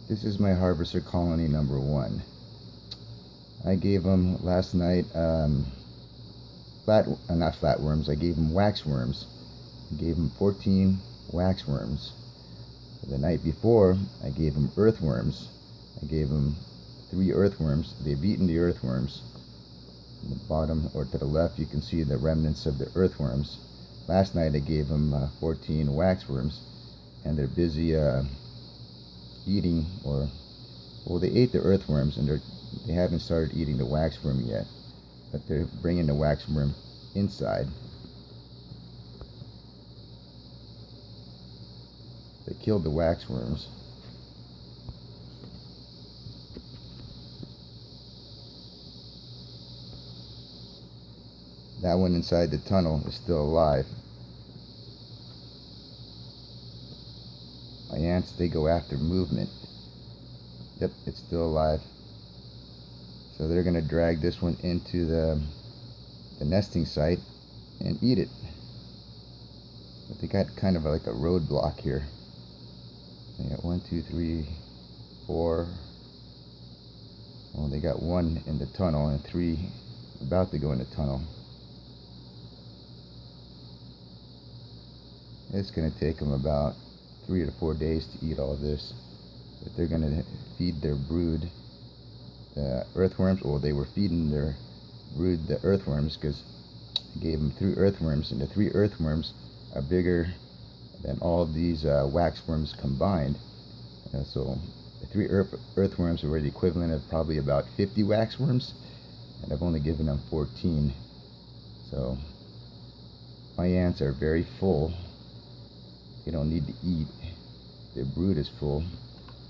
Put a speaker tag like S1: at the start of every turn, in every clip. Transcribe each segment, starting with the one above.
S1: This is my harvester colony number 1. I gave them last night not flatworms. I gave them waxworms. I gave them 14 waxworms. The night before, I gave them earthworms. I gave them 3 earthworms. They've eaten the earthworms. On the bottom or to the left, you can see the remnants of the earthworms. Last night, I gave them 14 waxworms, and they're busy eating, well, they ate the earthworms, and they haven't started eating the waxworm yet, but they're bringing the waxworm inside. They killed the waxworms. That one inside the tunnel is still alive. My ants, they go after movement. Yep, it's still alive. So they're going to drag this one into the nesting site and eat it. But they got kind of like a roadblock here. They got 1, 2, 3, 4. Well, they got 1 in the tunnel and 3 about to go in the tunnel. It's going to take them about 3 to 4 days to eat all of this. But they're going to feed their brood the earthworms. Well, they were feeding their brood the earthworms because I gave them 3 earthworms, and the 3 earthworms are bigger than all of these waxworms combined. So the 3 earthworms were the equivalent of probably about 50 waxworms, and I've only given them 14. So my ants are very full. They don't need to eat. Their brood is full.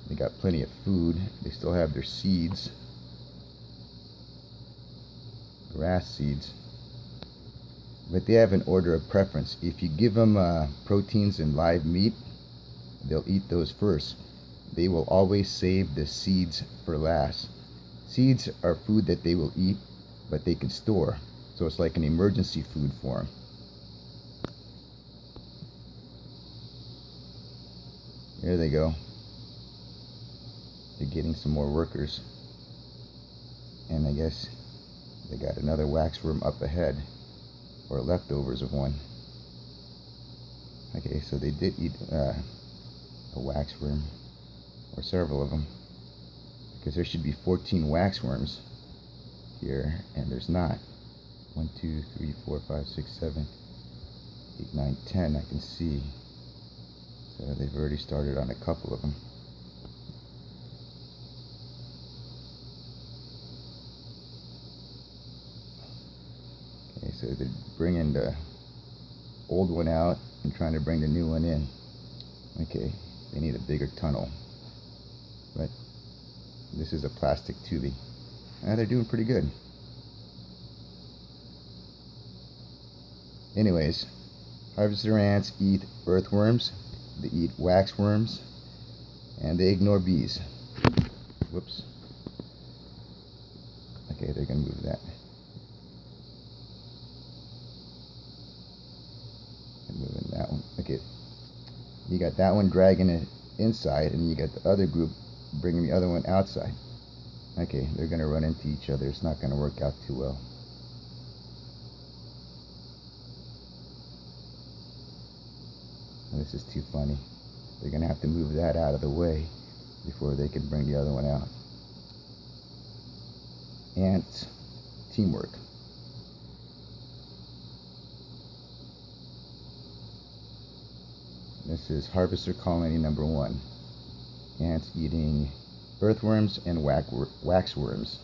S1: They got plenty of food. They still have their seeds, grass seeds. But they have an order of preference. If you give them proteins and live meat, they'll eat those first. They will always save the seeds for last. Seeds are food that they will eat, but they can store. So it's like an emergency food for them. There they go. They're getting some more workers. And I guess they got another waxworm up ahead, or leftovers of one. Okay, so they did eat a waxworm, or several of them, because there should be 14 waxworms here, and there's not. 1, 2, 3, 4, 5, 6, 7, 8, 9, 10 I can see. So they've already started on a couple of them. Okay, so they're bringing the old one out and trying to bring the new one in. Okay, they need a bigger tunnel. But this is a plastic tubing. They're doing pretty good. Anyways, harvester ants eat earthworms. They eat waxworms, and they ignore bees. Whoops. Okay, they're gonna move that. I'm moving that one. Okay, you got that one dragging it inside, and you got the other group bringing the other one outside. Okay, they're gonna run into each other. It's not gonna work out too well. This is too funny. They're going to have to move that out of the way before they can bring the other one out. Ants, teamwork. This is harvester colony number 1. Ants eating earthworms and waxworms.